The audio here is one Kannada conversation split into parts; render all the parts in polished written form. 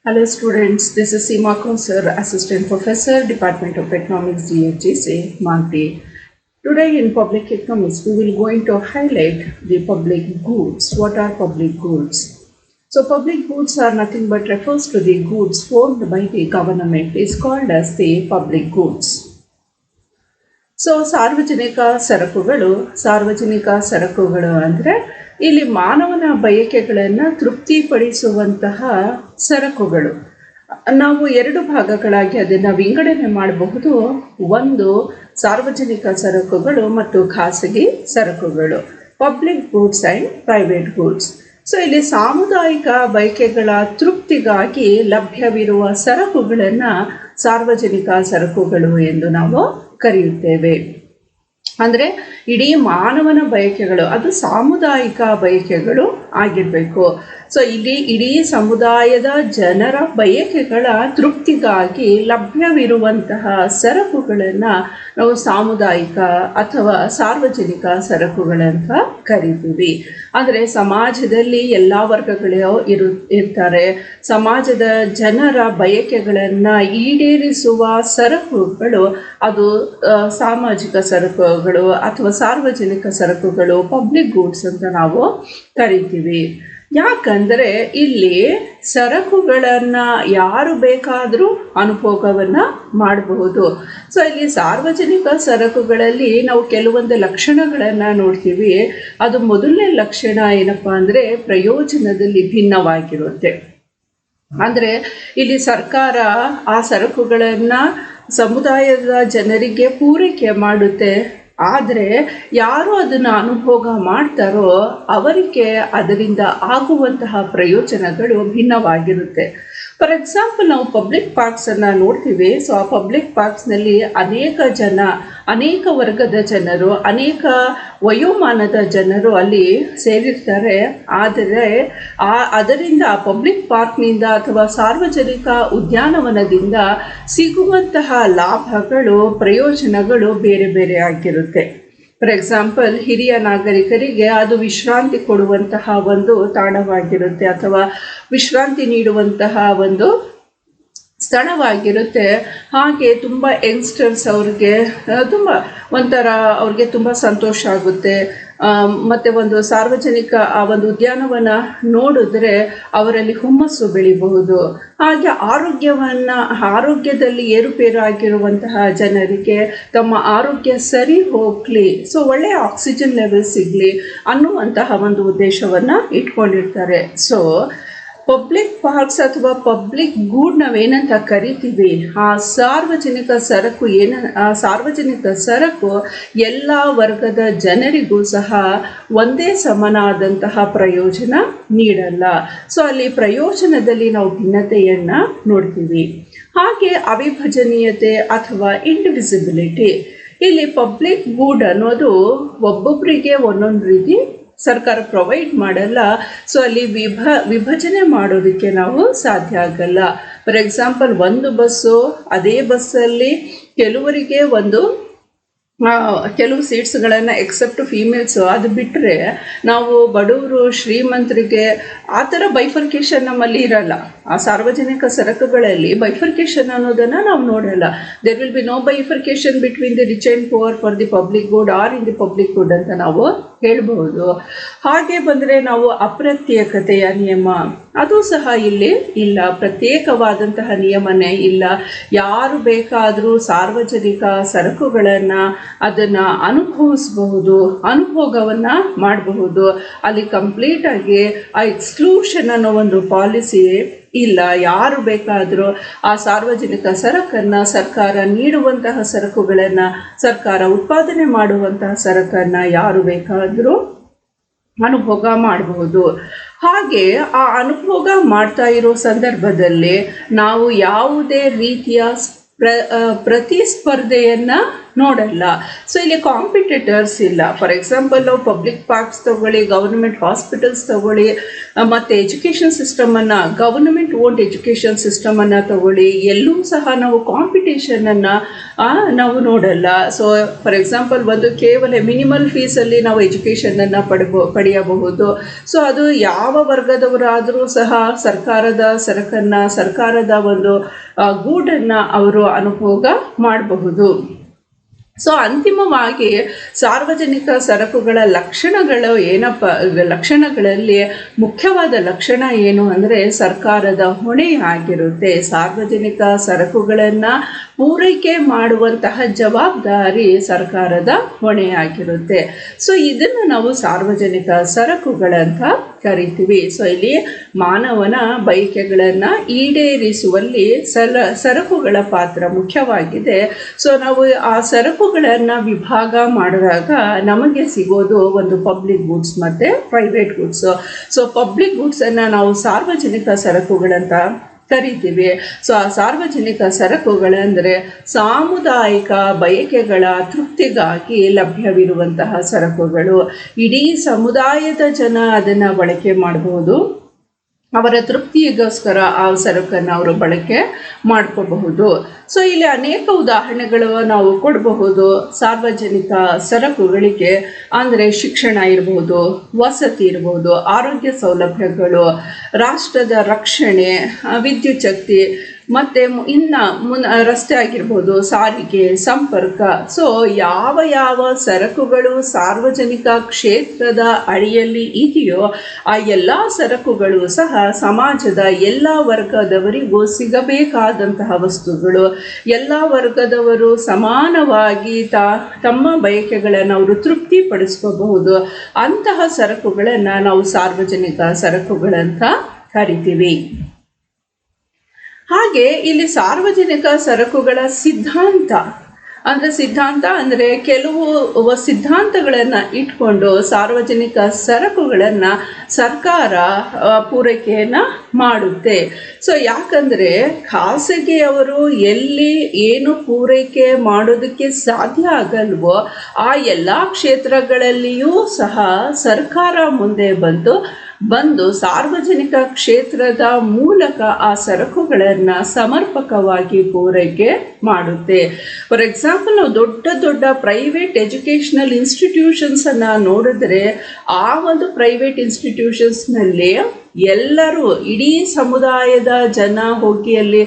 Hello students, this is Seema Kausar, Assistant Professor, Department of Economics, DFGC, Malti. Today in Public Economics, we will going to highlight the public goods. What are public goods? So public goods are nothing but refers to the goods formed by the government is called as the public goods. So ಸಾರ್ವಜನಿಕ ಸರಕುಗಳು ಅಂದರೆ ಇಲ್ಲಿ ಮಾನವನ ಬಯಕೆಗಳನ್ನು ತೃಪ್ತಿಪಡಿಸುವಂತಹ ಸರಕುಗಳು. ನಾವು ಎರಡು ಭಾಗಗಳಾಗಿ ಅದನ್ನು ವಿಂಗಡಣೆ ಮಾಡಬಹುದು. ಒಂದು ಸಾರ್ವಜನಿಕ ಸರಕುಗಳು ಮತ್ತು ಖಾಸಗಿ ಸರಕುಗಳು, public goods and private goods. So ಇಲ್ಲಿ ಸಾಮುದಾಯಿಕ ಬಯಕೆಗಳ ತೃಪ್ತಿಗಾಗಿ ಲಭ್ಯವಿರುವ ಸರಕುಗಳನ್ನು ಸಾರ್ವಜನಿಕ ಸರಕುಗಳು ಎಂದು ನಾವು ಕರೆಯುತ್ತೇವೆ. ಅಂದರೆ ಇಡೀ ಮಾನವನ ಬಯಕೆಗಳು, ಅದು ಸಾಮುದಾಯಿಕ ಬಯಕೆಗಳು ಆಗಿರಬೇಕು. ಸೊ ಇಲ್ಲಿ ಇಡೀ ಸಮುದಾಯದ ಜನರ ಬಯಕೆಗಳ ತೃಪ್ತಿಗಾಗಿ ಲಭ್ಯವಿರುವಂತಹ ಸರಕುಗಳನ್ನು ನಾವು ಸಾಮುದಾಯಿಕ ಅಥವಾ ಸಾರ್ವಜನಿಕ ಸರಕುಗಳಂತ ಕರಿತೀವಿ. ಅಂದರೆ ಸಮಾಜದಲ್ಲಿ ಎಲ್ಲ ವರ್ಗಗಳು ಇರ್ತಾರೆ. ಸಮಾಜದ ಜನರ ಬಯಕೆಗಳನ್ನು ಈಡೇರಿಸುವ ಸರಕುಗಳು ಅದು ಸಾಮಾಜಿಕ ಸರಕುಗಳು ಅಥವಾ ಸಾರ್ವಜನಿಕ ಸರಕುಗಳು, ಪಬ್ಲಿಕ್ ಗೂಡ್ಸ್ ಅಂತ ನಾವು ಕರಿತೀವಿ. ಯಾಕಂದರೆ ಇಲ್ಲಿ ಸರಕುಗಳನ್ನು ಯಾರು ಬೇಕಾದರೂ ಅನುಭೋಗವನ್ನು ಮಾಡಬಹುದು. ಸೊ ಇಲ್ಲಿ ಸಾರ್ವಜನಿಕ ಸರಕುಗಳಲ್ಲಿ ನಾವು ಕೆಲವೊಂದು ಲಕ್ಷಣಗಳನ್ನು ನೋಡ್ತೀವಿ. ಅದು ಮೊದಲನೇ ಲಕ್ಷಣ ಏನಪ್ಪ ಅಂದರೆ ಪ್ರಯೋಜನದಲ್ಲಿ ಭಿನ್ನವಾಗಿರುತ್ತೆ. ಅಂದರೆ ಇಲ್ಲಿ ಸರ್ಕಾರ ಆ ಸರಕುಗಳನ್ನು ಸಮುದಾಯದ ಜನರಿಗೆ ಪೂರೈಕೆ ಮಾಡುತ್ತೆ. ಆದರೆ ಯಾರು ಅದನ್ನು ಅನುಭೋಗ ಮಾಡ್ತಾರೋ ಅವರಿಗೆ ಅದರಿಂದ ಆಗುವಂತಹ ಪ್ರಯೋಜನಗಳು ಭಿನ್ನವಾಗಿರುತ್ತೆ. ಫಾರ್ ಎಕ್ಸಾಂಪಲ್, ನಾವು ಪಬ್ಲಿಕ್ ಪಾರ್ಕ್ಸನ್ನು ನೋಡ್ತೀವಿ. ಸೊ ಆ ಪಬ್ಲಿಕ್ ಪಾರ್ಕ್ಸ್ನಲ್ಲಿ ಅನೇಕ ವರ್ಗದ ಜನರು, ಅನೇಕ ವಯೋಮಾನದ ಜನರು ಅಲ್ಲಿ ಸೇರಿರ್ತಾರೆ. ಆದರೆ ಅದರಿಂದ ಪಬ್ಲಿಕ್ ಪಾರ್ಕ್ನಿಂದ ಅಥವಾ ಸಾರ್ವಜನಿಕ ಉದ್ಯಾನವನದಿಂದ ಸಿಗುವಂತಹ ಲಾಭಗಳು, ಪ್ರಯೋಜನಗಳು ಬೇರೆ ಬೇರೆ ಆಗಿರುತ್ತೆ. ಫಾರ್ ಎಕ್ಸಾಂಪಲ್, ಹಿರಿಯ ನಾಗರಿಕರಿಗೆ ಅದು ವಿಶ್ರಾಂತಿ ಕೊಡುವಂತಹ ಒಂದು ತಾಣವಾಗಿರುತ್ತೆ ಅಥವಾ ವಿಶ್ರಾಂತಿ ನೀಡುವಂತಹ ಒಂದು ಸ್ಥಳವಾಗಿರುತ್ತೆ. ಹಾಗೆ ತುಂಬ ಯಂಗ್ಸ್ಟರ್ಸ್ ಅವ್ರಿಗೆ ಅವ್ರಿಗೆ ತುಂಬ ಸಂತೋಷ ಆಗುತ್ತೆ. ಮತ್ತು ಒಂದು ಸಾರ್ವಜನಿಕ ಆ ಒಂದು ಉದ್ಯಾನವನ ನೋಡಿದ್ರೆ ಅವರಲ್ಲಿ ಹುಮ್ಮಸ್ಸು ಬೆಳಿಬಹುದು. ಹಾಗೆ ಆರೋಗ್ಯದಲ್ಲಿ ಏರುಪೇರು ಆಗಿರುವಂತಹ ಜನರಿಗೆ ತಮ್ಮ ಆರೋಗ್ಯ ಸರಿ ಹೋಗಲಿ, ಸೊ ಒಳ್ಳೆಯ ಆಕ್ಸಿಜನ್ ಲೆವೆಲ್ ಸಿಗಲಿ ಅನ್ನುವಂತಹ ಒಂದು ಉದ್ದೇಶವನ್ನು ಇಟ್ಕೊಂಡಿರ್ತಾರೆ. ಸೊ ಪಬ್ಲಿಕ್ ಪಾರ್ಕ್ಸ್ ಅಥವಾ ಪಬ್ಲಿಕ್ ಗೂಡ್ ನಾವೇನಂತ ಕರಿತೀವಿ, ಆ ಸಾರ್ವಜನಿಕ ಸರಕು ಎಲ್ಲ ವರ್ಗದ ಜನರಿಗೂ ಸಹ ಒಂದೇ ಸಮನಾದಂತಹ ಪ್ರಯೋಜನ ನೀಡಲ್ಲ. ಸೊ ಅಲ್ಲಿ ಪ್ರಯೋಜನದಲ್ಲಿ ನಾವು ಭಿನ್ನತೆಯನ್ನು ನೋಡ್ತೀವಿ. ಹಾಗೆ ಅವಿಭಜನೀಯತೆ ಅಥವಾ ಇಂಡಿವಿಸಿಬಿಲಿಟಿ. ಇಲ್ಲಿ ಪಬ್ಲಿಕ್ ಗೂಡ್ ಅನ್ನೋದು ಒಬ್ಬೊಬ್ಬರಿಗೆ ಒಂದೊಂದು ರೀತಿ ಸರ್ಕಾರ ಪ್ರೊವೈಡ್ ಮಾಡಲ್ಲ. ಸೊ ಅಲ್ಲಿ ವಿಭಜನೆ ಮಾಡೋದಕ್ಕೆ ನಾವು ಸಾಧ್ಯ ಆಗಲ್ಲ. ಫಾರ್ ಎಕ್ಸಾಂಪಲ್, ಒಂದು ಬಸ್ಸು, ಅದೇ ಬಸ್ಸಲ್ಲಿ ಕೆಲವು ಸೀಟ್ಸ್ಗಳನ್ನು ಎಕ್ಸೆಪ್ಟ್ ಫೀಮೇಲ್ಸು ಅದು ಬಿಟ್ಟರೆ ನಾವು ಬಡವರು, ಶ್ರೀಮಂತರಿಗೆ ಆ ಥರ ಬೈಫರ್ಕೇಷನ್ ನಮ್ಮಲ್ಲಿ ಇರಲ್ಲ. ಆ ಸಾರ್ವಜನಿಕ ಸರಕುಗಳಲ್ಲಿ ಬೈಫರ್ಕೇಷನ್ ಅನ್ನೋದನ್ನು ನಾವು ನೋಡಲ್ಲ. There will be no bifurcation between the rich and poor for the public good or in the public good ಅಂತ ನಾವು ಹೇಳ್ಬಹುದು. ಹಾಗೆ ಬಂದರೆ ನಾವು ಅಪ್ರತ್ಯೇಕತೆಯ ನಿಯಮ, ಅದು ಸಹ ಇಲ್ಲಿ ಇಲ್ಲ. ಪ್ರತ್ಯೇಕವಾದಂತಹ ನಿಯಮನೇ ಇಲ್ಲ. ಯಾರು ಬೇಕಾದರೂ ಸಾರ್ವಜನಿಕ ಸರಕುಗಳನ್ನು ಅದನ್ನು ಅನುಭವಿಸಬಹುದು, ಅನುಭೋಗವನ್ನು ಮಾಡಬಹುದು. ಅಲ್ಲಿ ಕಂಪ್ಲೀಟಾಗಿ ಆ ಎಕ್ಸ್ಕ್ಲೂಷನ್ ಅನ್ನೋ ಒಂದು ಪಾಲಿಸಿ ಇಲ್ಲ. ಯಾರು ಬೇಕಾದರೂ ಆ ಸಾರ್ವಜನಿಕ ಸರಕನ್ನು, ಸರ್ಕಾರ ನೀಡುವಂತಹ ಸರಕುಗಳನ್ನು, ಸರ್ಕಾರ ಉತ್ಪಾದನೆ ಮಾಡುವಂತಹ ಸರಕನ್ನು ಯಾರು ಬೇಕಾದರೂ ಅನುಭೋಗ ಮಾಡಬಹುದು. ಹಾಗೆ ಆ ಅನುಭೋಗ ಮಾಡ್ತಾ ಇರೋ ಸಂದರ್ಭದಲ್ಲಿ ನಾವು ಯಾವುದೇ ರೀತಿಯ ಪ್ರತಿಸ್ಪರ್ಧೆಯನ್ನು ನೋಡಲ್ಲ. ಸೊ ಇಲ್ಲಿ ಕಾಂಪಿಟೇಟರ್ಸ್ ಇಲ್ಲ. ಫಾರ್ ಎಕ್ಸಾಂಪಲ್ ನಾವು ಪಬ್ಲಿಕ್ ಪಾರ್ಕ್ಸ್ ತಗೊಳ್ಳಿ, ಗವರ್ನಮೆಂಟ್ ಹಾಸ್ಪಿಟಲ್ಸ್ ತಗೊಳ್ಳಿ, ಮತ್ತು ಎಜುಕೇಷನ್ ಸಿಸ್ಟಮನ್ನು, ಗವರ್ನಮೆಂಟ್ ಓನ್ಡ್ ಎಜುಕೇಷನ್ ಸಿಸ್ಟಮನ್ನು ತಗೊಳ್ಳಿ, ಎಲ್ಲೂ ಸಹ ನಾವು ಕಾಂಪಿಟೇಷನನ್ನು ನಾವು ನೋಡಲ್ಲ. ಸೊ ಫಾರ್ ಎಕ್ಸಾಂಪಲ್ ಒಂದು ಕೇವಲ ಮಿನಿಮಲ್ ಫೀಸಲ್ಲಿ ನಾವು ಎಜುಕೇಷನನ್ನು ಪಡೆಯಬಹುದು. ಸೊ ಅದು ಯಾವ ವರ್ಗದವರಾದರೂ ಸಹ ಸರ್ಕಾರದ ಸರಕನ್ನು, ಸರ್ಕಾರದ ಒಂದು ಗೂಡನ್ನು ಅವರು ಅನುಭೋಗ ಮಾಡಬಹುದು. ಸೊ ಅಂತಿಮವಾಗಿ ಸಾರ್ವಜನಿಕ ಸರಕುಗಳ ಲಕ್ಷಣಗಳು ಲಕ್ಷಣಗಳಲ್ಲಿ ಮುಖ್ಯವಾದ ಲಕ್ಷಣ ಏನು ಅಂದರೆ ಸರ್ಕಾರದ ಹೊಣೆಯಾಗಿರುತ್ತೆ. ಸಾರ್ವಜನಿಕ ಸರಕುಗಳನ್ನು ಪೂರೈಕೆ ಮಾಡುವಂತಹ ಜವಾಬ್ದಾರಿ ಸರ್ಕಾರದ ಹೊಣೆಯಾಗಿರುತ್ತೆ. ಸೊ ಇದನ್ನು ನಾವು ಸಾರ್ವಜನಿಕ ಸರಕುಗಳಂತ ಕರಿತೀವಿ. ಸೊ ಇಲ್ಲಿ ಮಾನವನ ಬಯಕೆಗಳನ್ನು ಈಡೇರಿಸುವಲ್ಲಿ ಸರಕುಗಳ ಪಾತ್ರ ಮುಖ್ಯವಾಗಿದೆ. ಸೊ ನಾವು ಆ ಸರಕುಗಳನ್ನು ವಿಭಾಗ ಮಾಡಿದಾಗ ನಮಗೆ ಸಿಗೋದು ಒಂದು ಪಬ್ಲಿಕ್ ಗೂಡ್ಸ್ ಮತ್ತು ಪ್ರೈವೇಟ್ ಗೂಡ್ಸ್. ಸೊ ಪಬ್ಲಿಕ್ ಗೂಡ್ಸನ್ನು ನಾವು ಸಾರ್ವಜನಿಕ ಸರಕುಗಳಂತ ಕರಿತೀವಿ. ಸೊ ಆ ಸಾರ್ವಜನಿಕ ಸರಕುಗಳೆಂದರೆ ಸಾಮುದಾಯಿಕ ಬಯಕೆಗಳ ತೃಪ್ತಿಗಾಗಿ ಲಭ್ಯವಿರುವಂತಹ ಸರಕುಗಳು. ಇಡೀ ಸಮುದಾಯದ ಜನ ಅದನ್ನು ಬಳಕೆ ಮಾಡಬಹುದು. ಅವರ ತೃಪ್ತಿಗೋಸ್ಕರ ಆ ಸರಕನ್ನು ಅವರು ಬಳಕೆ ಮಾಡ್ಕೋಬಹುದು. ಸೊ ಇಲ್ಲಿ ಅನೇಕ ಉದಾಹರಣೆಗಳು ನಾವು ಕೊಡಬಹುದು ಸಾರ್ವಜನಿಕ ಸರಕುಗಳಿಗೆ. ಅಂದರೆ ಶಿಕ್ಷಣ ಇರ್ಬೋದು, ವಸತಿ ಇರ್ಬೋದು, ಆರೋಗ್ಯ ಸೌಲಭ್ಯಗಳು, ರಾಷ್ಟ್ರದ ರಕ್ಷಣೆ, ವಿದ್ಯುತ್ ಶಕ್ತಿ, ಮತ್ತು ರಸ್ತೆ ಆಗಿರ್ಬೋದು, ಸಾರಿಗೆ, ಸಂಪರ್ಕ. ಸೊ ಯಾವ ಸರಕುಗಳು ಸಾರ್ವಜನಿಕ ಕ್ಷೇತ್ರದ ಅಡಿಯಲ್ಲಿ ಇದೆಯೋ ಆ ಎಲ್ಲ ಸರಕುಗಳು ಸಹ ಸಮಾಜದ ಎಲ್ಲ ವರ್ಗದವರಿಗೂ ಸಿಗಬೇಕಾದಂತಹ ವಸ್ತುಗಳು. ಎಲ್ಲ ವರ್ಗದವರು ಸಮಾನವಾಗಿ ತಮ್ಮ ಬಯಕೆಗಳನ್ನು ಅವರು ತೃಪ್ತಿಪಡಿಸ್ಕೋಬಹುದು. ಅಂತಹ ಸರಕುಗಳನ್ನು ನಾವು ಸಾರ್ವಜನಿಕ ಸರಕುಗಳಂತ ಕರಿತೀವಿ. ಹಾಗೆ ಇಲ್ಲಿ ಸಾರ್ವಜನಿಕ ಸರಕುಗಳ ಸಿದ್ಧಾಂತ ಅಂದರೆ ಕೆಲವು ಸಿದ್ಧಾಂತಗಳನ್ನು ಇಟ್ಕೊಂಡು ಸಾರ್ವಜನಿಕ ಸರಕುಗಳನ್ನು ಸರ್ಕಾರ ಪೂರೈಕೆಯನ್ನು ಮಾಡುತ್ತೆ. ಸೊ ಯಾಕಂದರೆ ಖಾಸಗಿಯವರು ಎಲ್ಲಿ ಏನು ಪೂರೈಕೆ ಮಾಡೋದಕ್ಕೆ ಸಾಧ್ಯ ಆಗಲ್ವೋ ಆ ಎಲ್ಲ ಕ್ಷೇತ್ರಗಳಲ್ಲಿಯೂ ಸಹ ಸರ್ಕಾರ ಮುಂದೆ ಬಂದು ಸಾರ್ವಜನಿಕ ಕ್ಷೇತ್ರದ ಮೂಲಕ ಆ ಸರಕುಗಳನ್ನು ಸಮರ್ಪಕವಾಗಿ ಪೂರೈಕೆ ಮಾಡುತ್ತೆ. ಫಾರ್ ಎಕ್ಸಾಂಪಲ್ ನಾವು ದೊಡ್ಡ ಪ್ರೈವೇಟ್ ಎಜುಕೇಷನಲ್ ಇನ್ಸ್ಟಿಟ್ಯೂಷನ್ಸನ್ನು ನೋಡಿದ್ರೆ ಆ ಒಂದು ಪ್ರೈವೇಟ್ ಇನ್ಸ್ಟಿಟ್ಯೂಷನ್ಸ್ನಲ್ಲಿ ಎಲ್ಲರೂ, ಇಡೀ ಸಮುದಾಯದ ಜನ ಹೋಗಿ ಅಲ್ಲಿ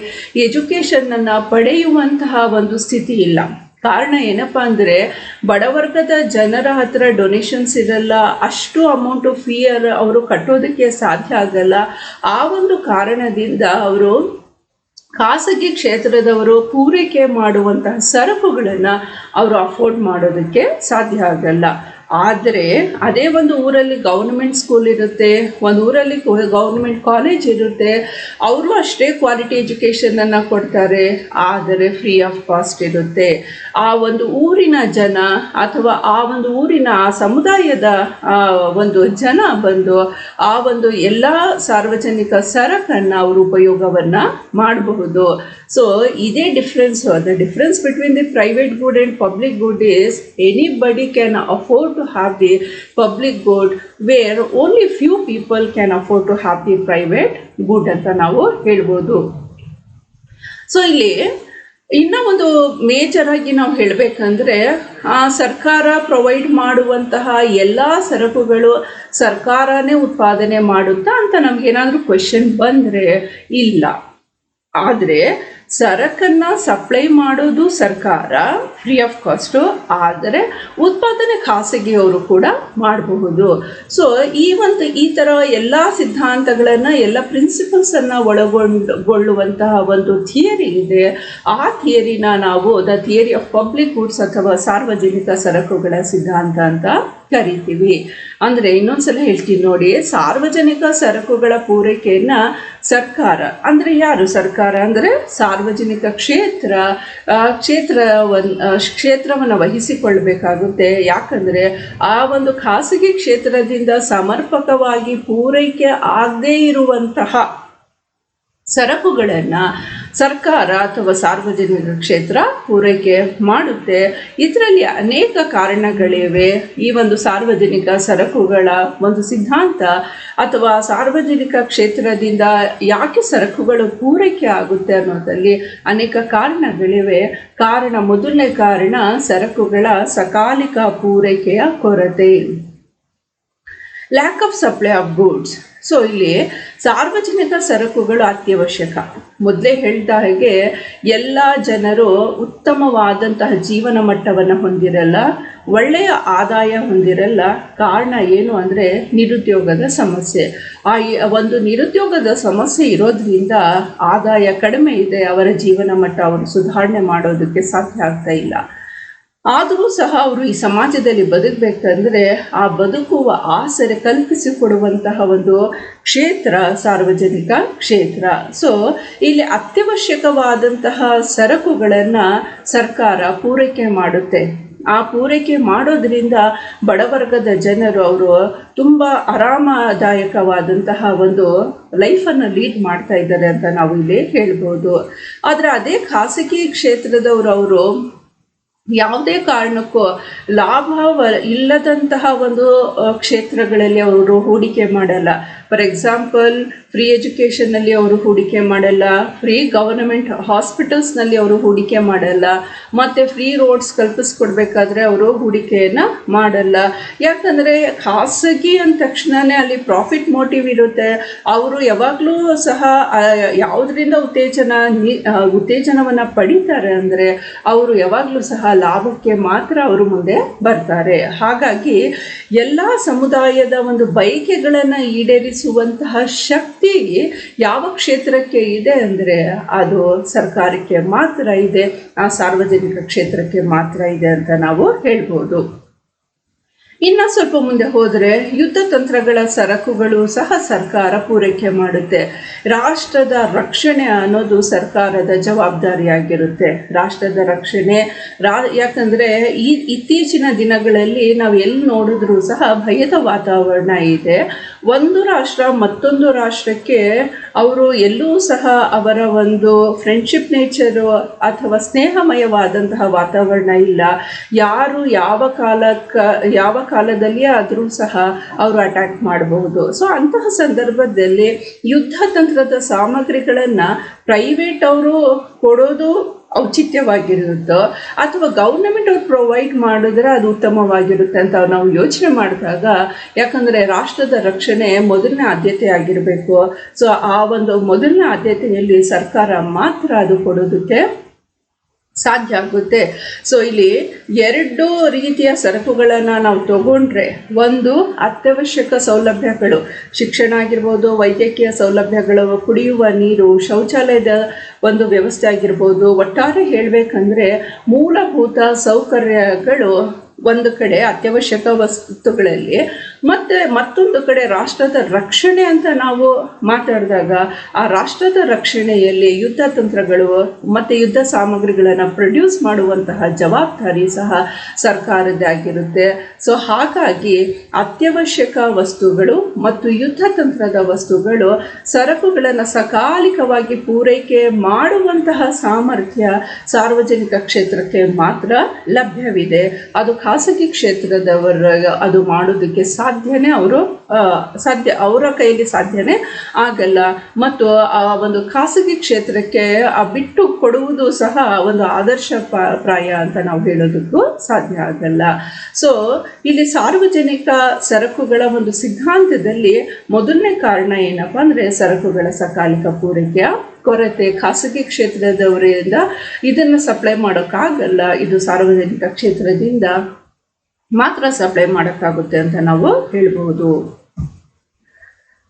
ಎಜುಕೇಷನನ್ನು ಪಡೆಯುವಂತಹ ಒಂದು ಸ್ಥಿತಿ ಇಲ್ಲ. ಕಾರಣ ಏನಪ್ಪ ಅಂದರೆ ಬಡವರ್ಗದ ಜನರ ಹತ್ರ ಡೊನೇಷನ್ಸ್ ಇರಲ್ಲ, ಅಷ್ಟು ಅಮೌಂಟು ಫೀಯರ್ ಅವರು ಕಟ್ಟೋದಕ್ಕೆ ಸಾಧ್ಯ ಆಗಲ್ಲ. ಆ ಒಂದು ಕಾರಣದಿಂದ ಅವರು ಖಾಸಗಿ ಕ್ಷೇತ್ರದವರು ಪೂರೈಕೆ ಮಾಡುವಂತಹ ಸರಕುಗಳನ್ನು ಅವರು ಅಫೋರ್ಡ್ ಮಾಡೋದಕ್ಕೆ ಸಾಧ್ಯ ಆಗಲ್ಲ. ಆದರೆ ಅದೇ ಒಂದು ಊರಲ್ಲಿ ಗೌರ್ಮೆಂಟ್ ಸ್ಕೂಲ್ ಇರುತ್ತೆ, ಒಂದು ಊರಲ್ಲಿ ಗೌರ್ಮೆಂಟ್ ಕಾಲೇಜ್ ಇರುತ್ತೆ, ಅವರು ಅಷ್ಟೇ ಕ್ವಾಲಿಟಿ ಎಜುಕೇಷನನ್ನು ಕೊಡ್ತಾರೆ, ಆದರೆ ಫ್ರೀ ಆಫ್ ಕಾಸ್ಟ್ ಇರುತ್ತೆ. ಆ ಒಂದು ಊರಿನ ಜನ ಅಥವಾ ಆ ಒಂದು ಊರಿನ ಆ ಸಮುದಾಯದ ಒಂದು ಜನ ಬಂದು ಆ ಒಂದು ಎಲ್ಲ ಸಾರ್ವಜನಿಕ ಸರಕನ್ನು ಅವರು ಉಪಯೋಗವನ್ನು ಮಾಡಬಹುದು. ಸೊ ಇದೇ difference. The difference between the private good and public good is anybody can afford to have the public good where only few people can afford to have the private good ಅಂತ ನಾವು ಹೇಳ್ಬೋದು. ಸೊ ಇಲ್ಲಿ ಇನ್ನೂ ಒಂದು ಮೇಜರ್ ಆಗಿ ನಾವು ಹೇಳಬೇಕಂದ್ರೆ ಸರ್ಕಾರ ಪ್ರೊವೈಡ್ ಮಾಡುವಂತಹ ಎಲ್ಲ ಸರಕುಗಳು ಸರ್ಕಾರನೇ ಉತ್ಪಾದನೆ ಮಾಡುತ್ತಾ ಅಂತ ನಮಗೇನಾದರೂ ಕ್ವೆಶನ್ ಬಂದರೆ ಇಲ್ಲ. ಆದರೆ ಸರಕನ್ನು ಸಪ್ಲೈ ಮಾಡೋದು ಸರ್ಕಾರ ಫ್ರೀ ಆಫ್ ಕಾಸ್ಟು, ಆದರೆ ಉತ್ಪಾದನೆ ಖಾಸಗಿಯವರು ಕೂಡ ಮಾಡಬಹುದು. ಸೊ ಈ ಥರ ಎಲ್ಲ ಸಿದ್ಧಾಂತಗಳನ್ನು, ಎಲ್ಲ ಪ್ರಿನ್ಸಿಪಲ್ಸನ್ನು ಒಳಗೊಳ್ಳುವಂತಹ ಒಂದು ಥಿಯರಿ ಇದೆ. ಆ ಥಿಯರಿನ ನಾವು the theory of public goods ಅಥವಾ ಸಾರ್ವಜನಿಕ ಸರಕುಗಳ ಸಿದ್ಧಾಂತ ಅಂತ ಕರಿತೀವಿ. ಅಂದರೆ ಇನ್ನೊಂದ್ಸಲ ಹೇಳ್ತೀನಿ ನೋಡಿ, ಸಾರ್ವಜನಿಕ ಸರಕುಗಳ ಪೂರೈಕೆಯನ್ನು ಸರ್ಕಾರ, ಅಂದರೆ ಯಾರು ಸರ್ಕಾರ ಅಂದರೆ ಸಾರ್ವಜನಿಕ ಕ್ಷೇತ್ರವನ್ನು ವಹಿಸಿಕೊಳ್ಳಬೇಕಾಗುತ್ತೆ. ಯಾಕಂದರೆ ಆ ಒಂದು ಖಾಸಗಿ ಕ್ಷೇತ್ರದಿಂದ ಸಮರ್ಪಕವಾಗಿ ಪೂರೈಕೆ ಆಗದೇ ಇರುವಂತಹ ಸರಕುಗಳನ್ನು ಸರ್ಕಾರ ಅಥವಾ ಸಾರ್ವಜನಿಕ ಕ್ಷೇತ್ರ ಪೂರೈಕೆ ಮಾಡುತ್ತೆ. ಇದರಲ್ಲಿ ಅನೇಕ ಕಾರಣಗಳಿವೆ. ಈ ಒಂದು ಸಾರ್ವಜನಿಕ ಸರಕುಗಳ ಒಂದು ಸಿದ್ಧಾಂತ ಅಥವಾ ಸಾರ್ವಜನಿಕ ಕ್ಷೇತ್ರದಿಂದ ಯಾಕೆ ಸರಕುಗಳು ಪೂರೈಕೆ ಆಗುತ್ತೆ ಅನ್ನೋದಲ್ಲಿ ಅನೇಕ ಕಾರಣಗಳಿವೆ. ಮೊದಲನೇ ಕಾರಣ ಸರಕುಗಳ ಸಕಾಲಿಕ ಪೂರೈಕೆಯ ಕೊರತೆ, lack of supply of goods. So ಇಲ್ಲಿ ಸಾರ್ವಜನಿಕ ಸರಕುಗಳು ಅತ್ಯವಶ್ಯಕ. ಮೊದಲೇ ಹೇಳಿದ ಹಾಗೆ ಎಲ್ಲ ಜನರು ಉತ್ತಮವಾದಂತಹ ಜೀವನ ಮಟ್ಟವನ್ನು ಹೊಂದಿರಲ್ಲ, ಒಳ್ಳೆಯ ಆದಾಯ ಹೊಂದಿರಲ್ಲ. ಕಾರಣ ಏನು ಅಂದರೆ ನಿರುದ್ಯೋಗದ ಸಮಸ್ಯೆ. ಆ ಒಂದು ನಿರುದ್ಯೋಗದ ಸಮಸ್ಯೆ ಇರೋದ್ರಿಂದ ಆದಾಯ ಕಡಿಮೆ ಇದೆ, ಅವರ ಜೀವನ ಮಟ್ಟ ಅವರು ಸುಧಾರಣೆ ಮಾಡೋದಕ್ಕೆ ಸಾಧ್ಯ ಆಗ್ತಾ ಇಲ್ಲ. ಆದರೂ ಸಹ ಅವರು ಈ ಸಮಾಜದಲ್ಲಿ ಬದುಕಬೇಕಂದ್ರೆ ಆ ಬದುಕುವ ಆಸರೆ ಕಲ್ಪಿಸಿಕೊಡುವಂತಹ ಒಂದು ಕ್ಷೇತ್ರ ಸಾರ್ವಜನಿಕ ಕ್ಷೇತ್ರ. ಸೊ ಇಲ್ಲಿ ಅತ್ಯವಶ್ಯಕವಾದಂತಹ ಸರಕುಗಳನ್ನು ಸರ್ಕಾರ ಪೂರೈಕೆ ಮಾಡುತ್ತೆ. ಆ ಪೂರೈಕೆ ಮಾಡೋದ್ರಿಂದ ಬಡವರ್ಗದ ಜನರು ಅವರು ತುಂಬ ಆರಾಮದಾಯಕವಾದಂತಹ ಒಂದು ಲೈಫನ್ನು ಲೀಡ್ ಮಾಡ್ತಾ ಇದ್ದಾರೆ ಅಂತ ನಾವು ಇಲ್ಲಿ ಹೇಳ್ಬೋದು. ಆದರೆ ಅದೇ ಖಾಸಗಿ ಕ್ಷೇತ್ರದವರು ಯಾವುದೇ ಕಾರಣಕ್ಕೂ ಲಾಭ ಇಲ್ಲದಂತಹ ಒಂದು ಕ್ಷೇತ್ರಗಳಲ್ಲಿ ಅವರು ಹೂಡಿಕೆ ಮಾಡಲ್ಲ. ಫಾರ್ ಎಕ್ಸಾಂಪಲ್, ಫ್ರೀ ಎಜುಕೇಷನ್ನಲ್ಲಿ ಅವರು ಹೂಡಿಕೆ ಮಾಡಲ್ಲ, ಫ್ರೀ ಗವರ್ನಮೆಂಟ್ ಹಾಸ್ಪಿಟಲ್ಸ್ನಲ್ಲಿ ಅವರು ಹೂಡಿಕೆ ಮಾಡಲ್ಲ, ಮತ್ತು ಫ್ರೀ ರೋಡ್ಸ್ ಕಲ್ಪಿಸ್ಕೊಡ್ಬೇಕಾದ್ರೆ ಅವರು ಹೂಡಿಕೆಯನ್ನು ಮಾಡಲ್ಲ. ಯಾಕಂದರೆ ಖಾಸಗಿ ಅಂದ ತಕ್ಷಣವೇ ಅಲ್ಲಿ ಪ್ರಾಫಿಟ್ ಮೋಟಿವ್ ಇರುತ್ತೆ. ಅವರು ಯಾವಾಗಲೂ ಸಹ ಯಾವುದರಿಂದ ಉತ್ತೇಜನವನ್ನು ಪಡಿತಾರೆ ಅಂದರೆ ಅವರು ಯಾವಾಗಲೂ ಸಹ ಲಾಭಕ್ಕೆ ಮಾತ್ರ ಅವರು ಮುಂದೆ ಬರ್ತಾರೆ. ಹಾಗಾಗಿ ಎಲ್ಲ ಸಮುದಾಯದ ಒಂದು ಬಯಕೆಗಳನ್ನು ಈಡೇರಿಸುವಂತಹ ಶಕ್ತಿ ಯಾವ ಕ್ಷೇತ್ರಕ್ಕೆ ಇದೆ ಅಂದರೆ ಅದು ಸರ್ಕಾರಕ್ಕೆ ಮಾತ್ರ ಇದೆ, ಆ ಸಾರ್ವಜನಿಕ ಕ್ಷೇತ್ರಕ್ಕೆ ಮಾತ್ರ ಇದೆ ಅಂತ ನಾವು ಹೇಳ್ಬೋದು. ಇನ್ನು ಸ್ವಲ್ಪ ಮುಂದೆ ಹೋದರೆ ಯುದ್ಧ ತಂತ್ರಗಳ ಸರಕುಗಳು ಸಹ ಸರ್ಕಾರ ಪೂರೈಕೆ ಮಾಡುತ್ತೆ. ರಾಷ್ಟ್ರದ ರಕ್ಷಣೆ ಅನ್ನೋದು ಸರ್ಕಾರದ ಜವಾಬ್ದಾರಿಯಾಗಿರುತ್ತೆ. ರಾಷ್ಟ್ರದ ರಕ್ಷಣೆ ಯಾಕಂದರೆ ಇತ್ತೀಚಿನ ದಿನಗಳಲ್ಲಿ ನಾವು ಎಲ್ಲಿ ನೋಡಿದ್ರೂ ಸಹ ಭಯದ ವಾತಾವರಣ ಇದೆ. ಒಂದು ರಾಷ್ಟ್ರ ಮತ್ತೊಂದು ರಾಷ್ಟ್ರಕ್ಕೆ ಅವರು ಎಲ್ಲೂ ಸಹ ಅವರ ಒಂದು ಫ್ರೆಂಡ್ಶಿಪ್ ನೇಚರು ಅಥವಾ ಸ್ನೇಹಮಯವಾದಂತಹ ವಾತಾವರಣ ಇಲ್ಲ. ಯಾರು ಯಾವ ಕಾಲದಲ್ಲಿ ಆದರೂ ಸಹ ಅವರು ಅಟ್ಯಾಕ್ ಮಾಡಬಹುದು. ಸೊ ಅಂತಹ ಸಂದರ್ಭದಲ್ಲಿ ಯುದ್ಧ ತಂತ್ರದ ಸಾಮಗ್ರಿಗಳನ್ನು ಪ್ರೈವೇಟ್ ಅವರು ಕೊಡೋದು ಔಚಿತ್ಯವಾಗಿರುತ್ತೋ ಅಥವಾ ಗೌರ್ನಮೆಂಟ್ ಅವ್ರು ಪ್ರೊವೈಡ್ ಮಾಡಿದ್ರೆ ಅದು ಉತ್ತಮವಾಗಿರುತ್ತೆ ಅಂತ ನಾವು ಯೋಚನೆ ಮಾಡಿದಾಗ, ಯಾಕಂದರೆ ರಾಷ್ಟ್ರದ ರಕ್ಷಣೆ ಮೊದಲನೇ ಆದ್ಯತೆ ಆಗಿರಬೇಕು. ಸೊ ಆ ಒಂದು ಮೊದಲನೇ ಆದ್ಯತೆಯಲ್ಲಿ ಸರ್ಕಾರ ಮಾತ್ರ ಅದು ಕೊಡೋದಕ್ಕೆ ಸಾಧ್ಯ ಆಗುತ್ತೆ. ಸೊ ಇಲ್ಲಿ ಎರಡು ರೀತಿಯ ಸರಕುಗಳನ್ನು ನಾವು ತಗೊಂಡ್ರೆ, ಒಂದು ಅತ್ಯವಶ್ಯಕ ಸೌಲಭ್ಯಗಳು, ಶಿಕ್ಷಣ ಆಗಿರ್ಬೋದು, ವೈದ್ಯಕೀಯ ಸೌಲಭ್ಯಗಳು, ಕುಡಿಯುವ ನೀರು, ಶೌಚಾಲಯದ ಒಂದು ವ್ಯವಸ್ಥೆ ಆಗಿರ್ಬೋದು. ಒಟ್ಟಾರೆ ಹೇಳಬೇಕಂದ್ರೆ ಮೂಲಭೂತ ಸೌಕರ್ಯಗಳು ಒಂದು ಕಡೆ ಅತ್ಯವಶ್ಯಕ ವಸ್ತುಗಳಲ್ಲಿ, ಮತ್ತು ಮತ್ತೊಂದು ಕಡೆ ರಾಷ್ಟ್ರದ ರಕ್ಷಣೆ ಅಂತ ನಾವು ಮಾತಾಡಿದಾಗ ಆ ರಾಷ್ಟ್ರದ ರಕ್ಷಣೆಯಲ್ಲಿ ಯುದ್ಧ ತಂತ್ರಗಳು ಮತ್ತು ಯುದ್ಧ ಸಾಮಗ್ರಿಗಳನ್ನು ಪ್ರೊಡ್ಯೂಸ್ ಮಾಡುವಂತಹ ಜವಾಬ್ದಾರಿ ಸಹ ಸರ್ಕಾರದ್ದಾಗಿರುತ್ತೆ. ಸೊ ಹಾಗಾಗಿ ಅತ್ಯವಶ್ಯಕ ವಸ್ತುಗಳು ಮತ್ತು ಯುದ್ಧ ತಂತ್ರದ ವಸ್ತುಗಳು ಸರಕುಗಳನ್ನು ಸಕಾಲಿಕವಾಗಿ ಪೂರೈಕೆ ಮಾಡುವಂತಹ ಸಾಮರ್ಥ್ಯ ಸಾರ್ವಜನಿಕ ಕ್ಷೇತ್ರಕ್ಕೆ ಮಾತ್ರ ಲಭ್ಯವಿದೆ. ಅದು ಖಾಸಗಿ ಕ್ಷೇತ್ರದವರ ಅದು ಮಾಡೋದಕ್ಕೆ ಅವರ ಕೈಯಲ್ಲಿ ಸಾಧ್ಯನೇ ಆಗಲ್ಲ. ಮತ್ತು ಆ ಒಂದು ಖಾಸಗಿ ಕ್ಷೇತ್ರಕ್ಕೆ ಬಿಟ್ಟು ಕೊಡುವುದು ಸಹ ಒಂದು ಆದರ್ಶ ಪ್ರಾಯ ಅಂತ ನಾವು ಹೇಳೋದಕ್ಕೂ ಸಾಧ್ಯ ಆಗಲ್ಲ. ಸೊ ಇಲ್ಲಿ ಸಾರ್ವಜನಿಕ ಸರಕುಗಳ ಒಂದು ಸಿದ್ಧಾಂತದಲ್ಲಿ ಮೊದಲನೇ ಕಾರಣ ಏನಪ್ಪ ಅಂದರೆ ಸರಕುಗಳ ಸಕಾಲಿಕ ಪೂರೈಕೆಯ ಕೊರತೆ. ಖಾಸಗಿ ಕ್ಷೇತ್ರದವರಿಂದ ಇದನ್ನು ಸಪ್ಲೈ ಮಾಡೋಕ್ಕಾಗಲ್ಲ, ಇದು ಸಾರ್ವಜನಿಕ ಕ್ಷೇತ್ರದಿಂದ ಮಾತ್ರ ಸಪ್ಲೈ ಮಾಡೋಕ್ಕಾಗುತ್ತೆ ಅಂತ ನಾವು ಹೇಳ್ಬೋದು.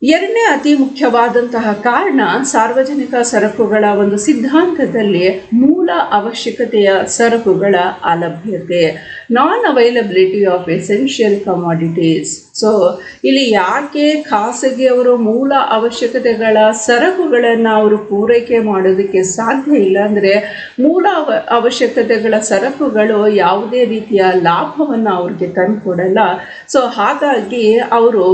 ಎರಡನೇ ಅತಿ ಮುಖ್ಯವಾದಂತಹ ಕಾರಣ ಸಾರ್ವಜನಿಕ ಸರಕುಗಳ ಒಂದು ಸಿದ್ಧಾಂತದಲ್ಲಿ ಮೂಲ ಅವಶ್ಯಕತೆಯ ಸರಕುಗಳ ಅಲಭ್ಯತೆ, non availability of essential commodities. So ಇಲ್ಲಿ ಯಾಕೆ ಖಾಸಗಿಯವರು ಮೂಲ ಅವಶ್ಯಕತೆಗಳ ಸರಕುಗಳನ್ನು ಅವರು ಪೂರೈಕೆ ಮಾಡೋದಕ್ಕೆ ಸಾಧ್ಯ ಇಲ್ಲ ಅಂದರೆ, ಮೂಲ ಅವಶ್ಯಕತೆಗಳ ಸರಕುಗಳು ಯಾವುದೇ ರೀತಿಯ ಲಾಭವನ್ನು ಅವ್ರಿಗೆ ತಂದುಕೊಡಲ್ಲ. ಸೊ ಹಾಗಾಗಿ ಅವರು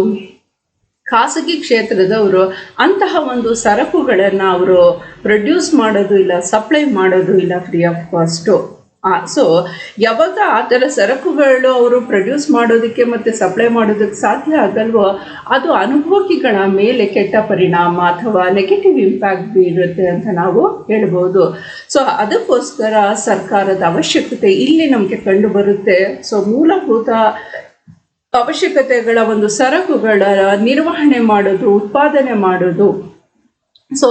ಖಾಸಗಿ ಕ್ಷೇತ್ರದವರು ಅಂತಹ ಒಂದು ಸರಕುಗಳನ್ನು ಅವರು ಪ್ರೊಡ್ಯೂಸ್ ಮಾಡೋದು ಇಲ್ಲ, ಸಪ್ಲೈ ಮಾಡೋದು ಇಲ್ಲ ಫ್ರೀ ಆಫ್ ಕಾಸ್ಟು. ಸೊ ಯಾವಾಗ ಆ ಥರ ಸರಕುಗಳು ಅವರು ಪ್ರೊಡ್ಯೂಸ್ ಮಾಡೋದಕ್ಕೆ ಮತ್ತು ಸಪ್ಲೈ ಮಾಡೋದಕ್ಕೆ ಸಾಧ್ಯ ಆಗಲ್ವೋ, ಅದು ಅನುಭೋಗಿಗಳ ಮೇಲೆ ಕೆಟ್ಟ ಪರಿಣಾಮ ಅಥವಾ ನೆಗೆಟಿವ್ ಇಂಪ್ಯಾಕ್ಟ್ ಬೀರುತ್ತೆ ಅಂತ ನಾವು ಹೇಳ್ಬೋದು. ಸೊ ಅದಕ್ಕೋಸ್ಕರ ಸರ್ಕಾರದ ಅವಶ್ಯಕತೆ ಇಲ್ಲಿ ನಮಗೆ ಕಂಡು ಬರುತ್ತೆ. ಸೊ ಮೂಲಭೂತ ಅವಶ್ಯಕತೆಗಳ ಒಂದು ಸರಕುಗಳ ನಿರ್ವಹಣೆ ಮಾಡೋದು, ಉತ್ಪಾದನೆ ಮಾಡೋದು, ಸೊ